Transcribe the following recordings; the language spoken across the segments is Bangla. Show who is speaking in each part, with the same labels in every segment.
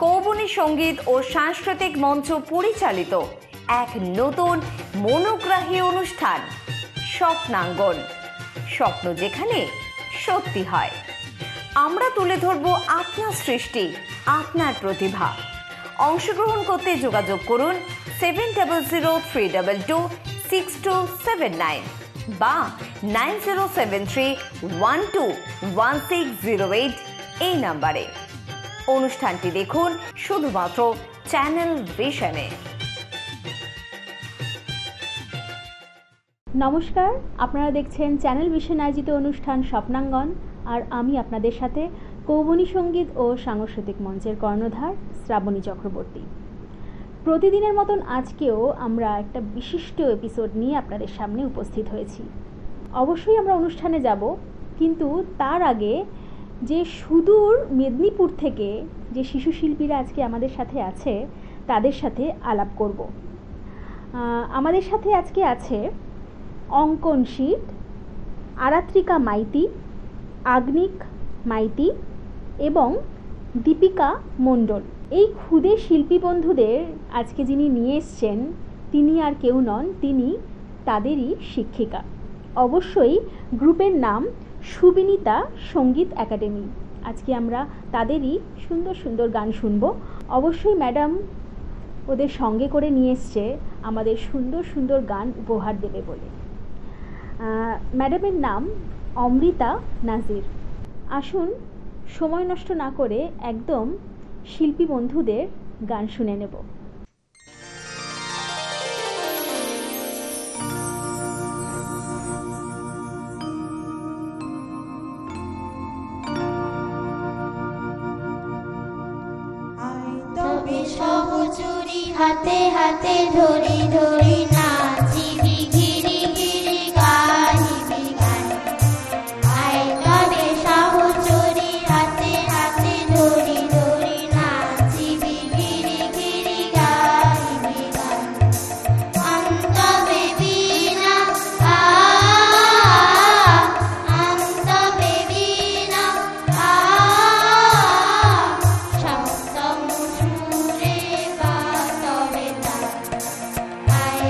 Speaker 1: কৌবনী সঙ্গীত ও সাংস্কৃতিক মঞ্চ পরিচালিত এক নতুন মনোগ্রাহী অনুষ্ঠান স্বপ্নাঙ্গন। স্বপ্ন যেখানে সত্যি হয়। আমরা তুলে ধরব আপনার সৃষ্টি, আপনার প্রতিভা। অংশগ্রহণ করতে যোগাযোগ করুন 7003226279 বা 9073121608 এই নাম্বারে। অনুষ্ঠানটি দেখুন শুধুমাত্র চ্যানেল ভিশনে।
Speaker 2: নমস্কার, আপনারা দেখছেন চ্যানেল ভিশন আয়োজিত অনুষ্ঠান স্বপ্নাঙ্গন, আর আমি আপনাদের সাথে কৌবনী সঙ্গীত ও সাংস্কৃতিক মঞ্চের কর্ণধার শ্রাবণী চক্রবর্তী। প্রতিদিনের মতন আজকেও আমরা একটা বিশিষ্ট এপিসোড নিয়ে আপনাদের সামনে উপস্থিত হয়েছি। অবশ্যই আমরা অনুষ্ঠানে যাব, কিন্তু তার আগে যে সুদূর মেদিনীপুর থেকে যে শিশু শিল্পীরা আজকে আমাদের সাথে আছে তাদের সাথে আলাপ করব। আমাদের সাথে আজকে আছে অঙ্কন শীট, আরাত্রিকা মাইতি, আগ্নিক মাইতি এবং দীপিকা মণ্ডল। এই ক্ষুদে শিল্পী বন্ধুদের আজকে যিনি নিয়ে এসছেন তিনি আর কেউ নন, তিনি তাদেরই শিক্ষিকা। অবশ্যই গ্রুপের নাম সুবিনীতা সঙ্গীত একাডেমি। আজকে আমরা তাদেরই সুন্দর সুন্দর গান শুনব। অবশ্যই ম্যাডাম ওদের সঙ্গে করে নিয়ে এসছে আমাদের সুন্দর সুন্দর গান উপহার দেবে বলে। ম্যাডামের নাম অমৃতা নাজির। আসুন সময় নষ্ট না করে একদম শিল্পী বন্ধুদের গান শুনে নেব।
Speaker 3: সহচুরি হাতে হাতে ধরি ধরি নাচিবি ঘিরি ঘিরি গাহিবি গান। আয় তবে সহচুরি হাতে হাতে ধরি ধরি নাচিবি ঘিরি ঘিরি গাহিবি গান। অন্তবে বীণা অন্তবে বীণা সপ্তম সুরে বাতবে তার। আয়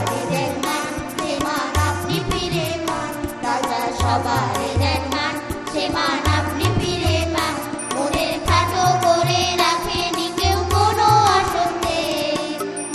Speaker 3: সবারই দেন মান, সে মান আপনি ফিরে পান। রাজা সবারই দেন মান, সে মান আপনি ফিরে পান। মনের খাটো করে রাখেনি কেউ কোনো আসতে,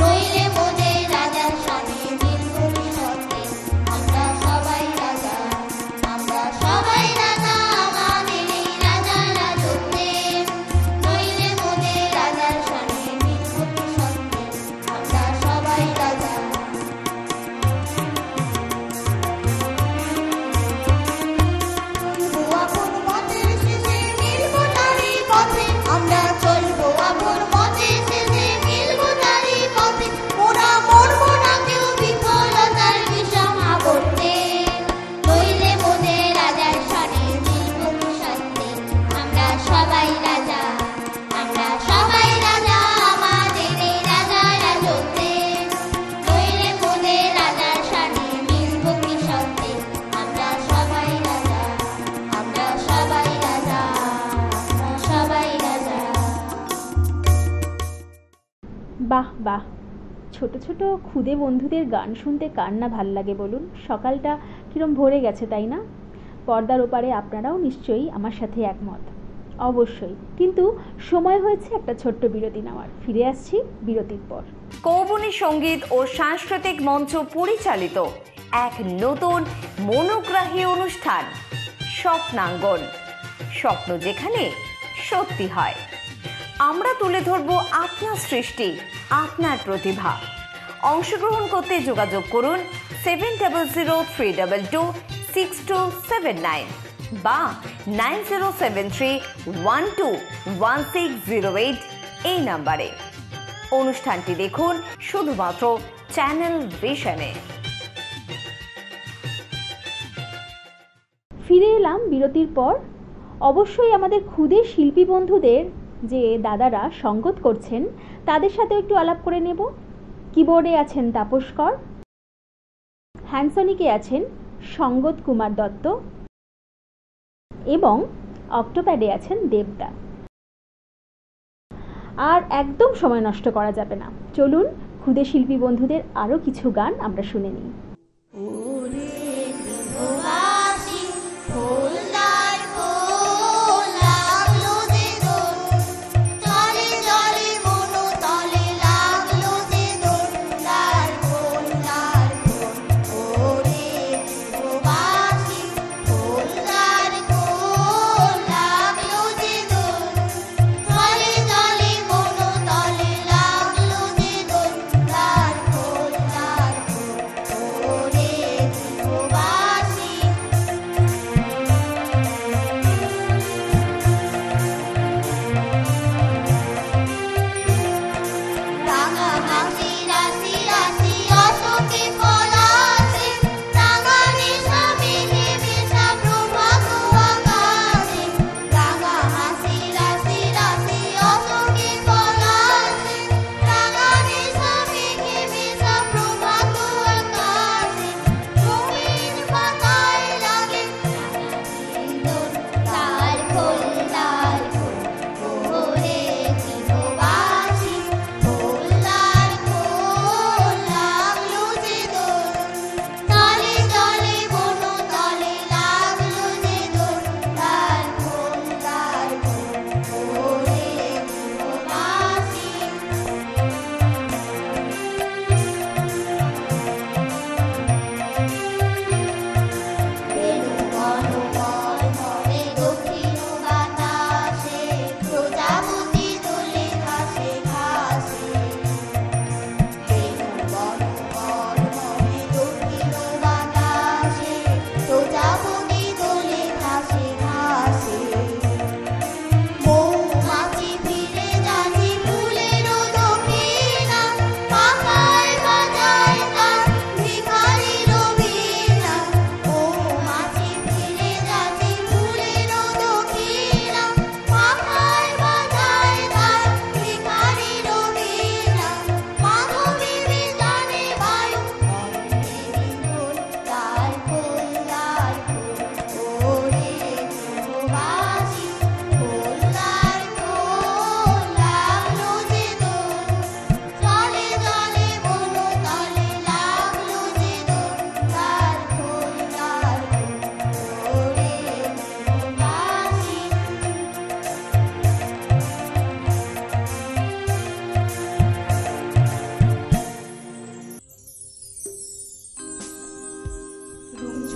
Speaker 3: নইলে মোদের রাজার সামনে নীলকুঠি সত্যে। আমরা সবাই রাজা, আমরা সবাই রাজা, আমাদের এই রাজার রাজত্বে, নইলে মোদের রাজার সামনে নীলকুঠি সত্যে। আমরা সবাই রাজা। আপন মতের শেষে মিলবো তারই পথে, আমরা চলবো আপন মতের শেষে মিলবো তারই পথে। মোরা মরবো না কেউ বিফলতার বিষম আবর্তে, নইলে মোদের রাজার সনে মিলবো কি সত্যে। আমরা সবাই রাজা, আমরা সবাই রাজা, আমাদের এই রাজার রাজত্বে, নইলে মোদের রাজার সনে মিলবো কি সত্যে। আমরা সবাই রাজা, আমরা সবাই রাজা, আমরা সবাই রাজা।
Speaker 2: বাহ বাহ, ছোট ছোট খুদে বন্ধুদের গান শুনতে কার না ভাল লাগে বলুন? সকালটা কিরম ভরে গেছে, তাই না? পর্দার ওপারে আপনারাও নিশ্চয়ই আমার সাথে একমত। অবশ্যই, কিন্তু সময় হয়েছে একটা ছোট্ট বিরতি নেওয়ার। ফিরে আসছি বিরতির পর।
Speaker 1: কৌবনী সঙ্গীত ও সাংস্কৃতিক মঞ্চ পরিচালিত এক নতুন মনোগ্রাহী অনুষ্ঠান স্বপ্নাঙ্গন। স্বপ্ন যেখানে সত্যি হয়। আমরা তুলে ধরব আপনার সৃষ্টি, আপনার প্রতিভা। অংশগ্রহণ করতে যোগাযোগ করুন 7003226279 বা 9073121608 এই নাম্বারে। অনুষ্ঠানটি দেখুন শুধুমাত্র চ্যানেল ভিশনে।
Speaker 2: ফিরে এলাম বিরতির পর। অবশ্যই আমাদের ক্ষুদে শিল্পী বন্ধুদের যে দাদারা সঙ্গত করছেন তাদের সাথে একটু আলাপ করে নেব। কিবোর্ডে আছেন তাপস কর, হ্যান্ডসনিকে আছেন সঙ্গত কুমার দত্ত এবং অক্টোপ্যাডে আছেন দেবদা। আর একদম সময় নষ্ট করা যাবে না, চলুন ক্ষুদে শিল্পী বন্ধুদের আরও কিছু গান আমরা শুনে নিই।
Speaker 3: ওরে গৃহবাসী ফুলদার ফুল লাগলো যে দোল, তলে তলে মনো তলে লাগলো যে দোল, তার ফুল তার ফুল। ওরে গৃহবাসী ফুলদার ফুল লাগলো যে দোল, তলে তলে মনো তলে লাগলো যে দোল, তার ফুল তার ফুল। ওরে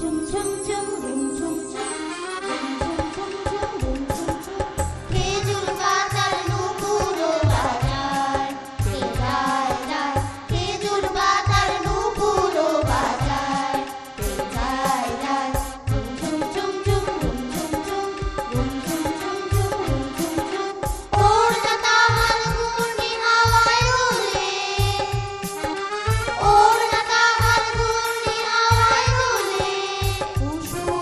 Speaker 3: ঝুম ঝুম ঝুম ঝুম ঝুম ঝুম ঝুম ঝুম ঝুম ঝুম ঝুম খেজুর পাতার নুপুরো বাজায় কে যায় যায় খেজুর পাতার নুপুরো বাজায় কে যায় যায় ঝুম ঝুম ঝুম ঝুম ঝুম ঝুম ঝুম ঝুম ঝুম ঝুম ঝুম ঝুম ওড়না তাহার ঘূর্ণি হাওয়ায় দোলে ওড়না তাহার ঘূর্ণি হাওয়ায় দোলে কুসুম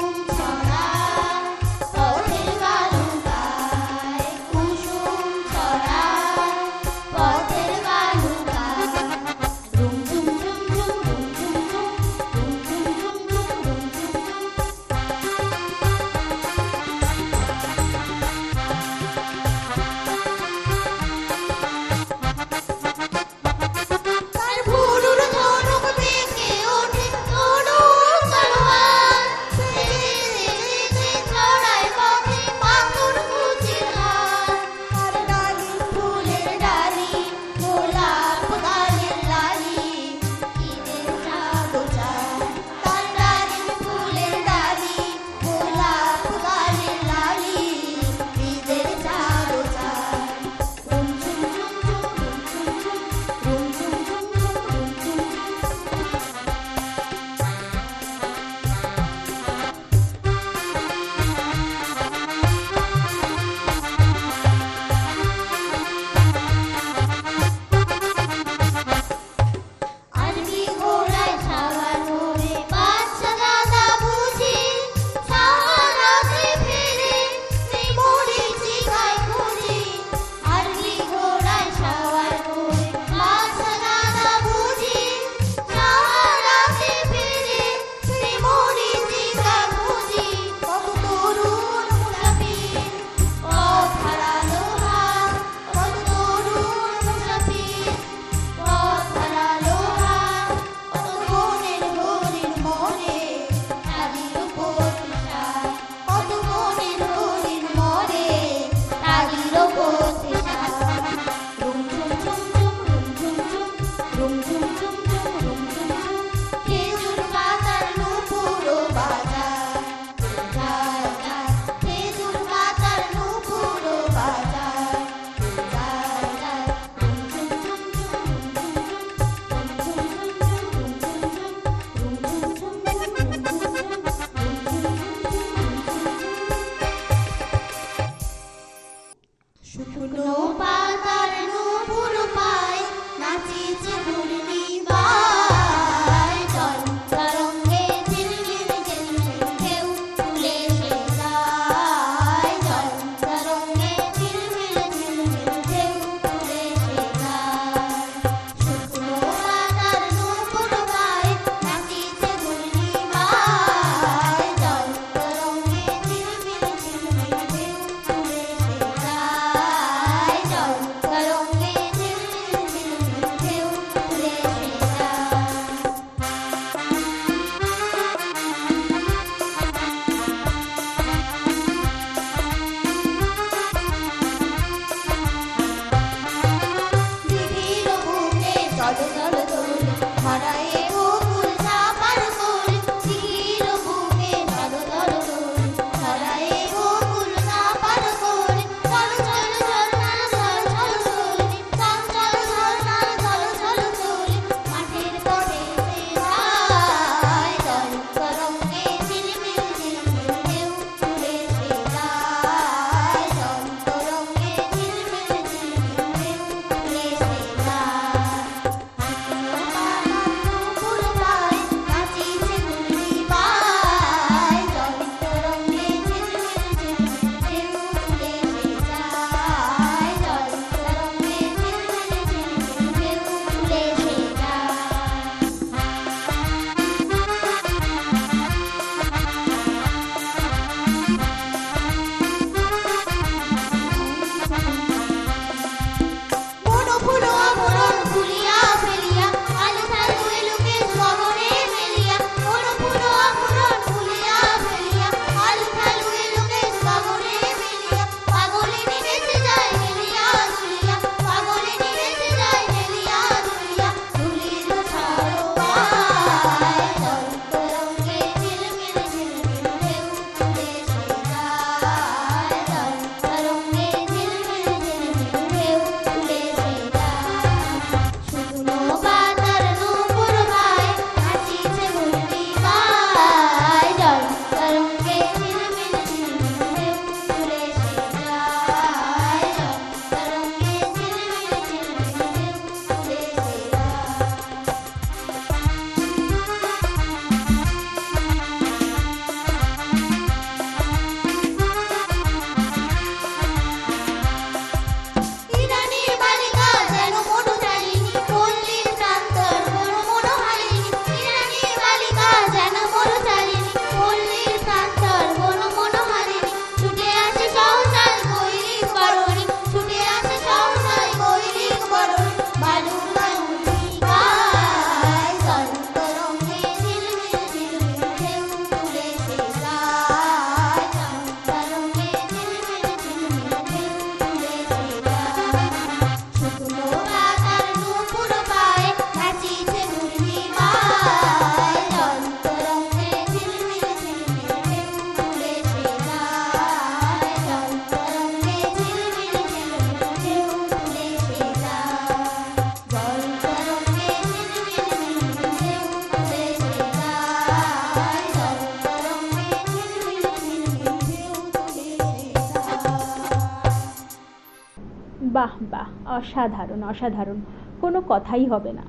Speaker 2: বাহ বাহ, অসাধারণ অসাধারণ, কোনো কথাই হবে না।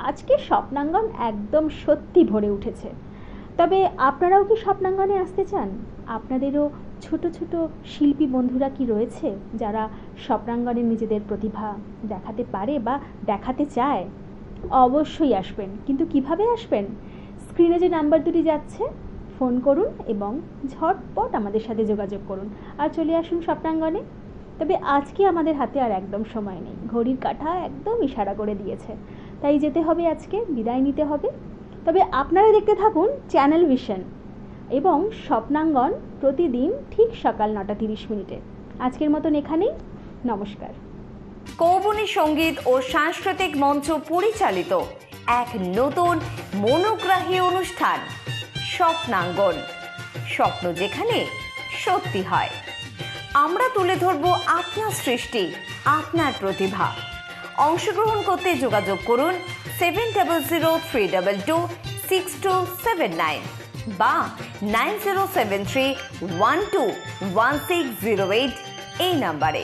Speaker 2: আজকে স্বপ্নাঙ্গন একদম সত্যি ভরে উঠেছে। তবে আপনারাও কি স্বপ্নাঙ্গনে আসতে চান? আপনাদেরও ছোট ছোট শিল্পী বন্ধুরা কি রয়েছে যারা স্বপ্নাঙ্গনে নিজেদের প্রতিভা দেখাতে পারে বা দেখাতে চায়? অবশ্যই আসবেন, কিন্তু কিভাবে আসবেন? স্ক্রিনে যে নাম্বার দুটি যাচ্ছে, ফোন করুন এবং ঝটপট আমাদের সাথে যোগাযোগ করুন আর চলে আসুন স্বপ্নাঙ্গনে। তবে আজকে আমাদের হাতে আর একদম সময় নেই, ঘড়ির কাঁটা একদম ইশারা করে দিয়েছে, তাই যেতে হবে, আজকে বিদায় নিতে হবে। তবে আপনারা দেখতে থাকুন চ্যানেল ভিশন এবং স্বপ্নাঙ্গন প্রতিদিন ঠিক সকাল 9:30। আজকের মতন এখানেই, নমস্কার।
Speaker 1: কৌবনী সঙ্গীত ও সাংস্কৃতিক মঞ্চ পরিচালিত এক নতুন মনোগ্রাহী অনুষ্ঠান স্বপ্নাঙ্গন, স্বপ্ন যেখানে সত্যি হয়। আমরা তুলে ধরব আপনার সৃষ্টি, আপনার প্রতিভা। অংশগ্রহণ করতে যোগাযোগ করুন 7003226279 বা 9073121608 এই নাম্বারে।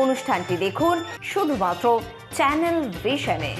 Speaker 1: অনুষ্ঠানটি দেখুন শুধুমাত্র চ্যানেল ভিশনে।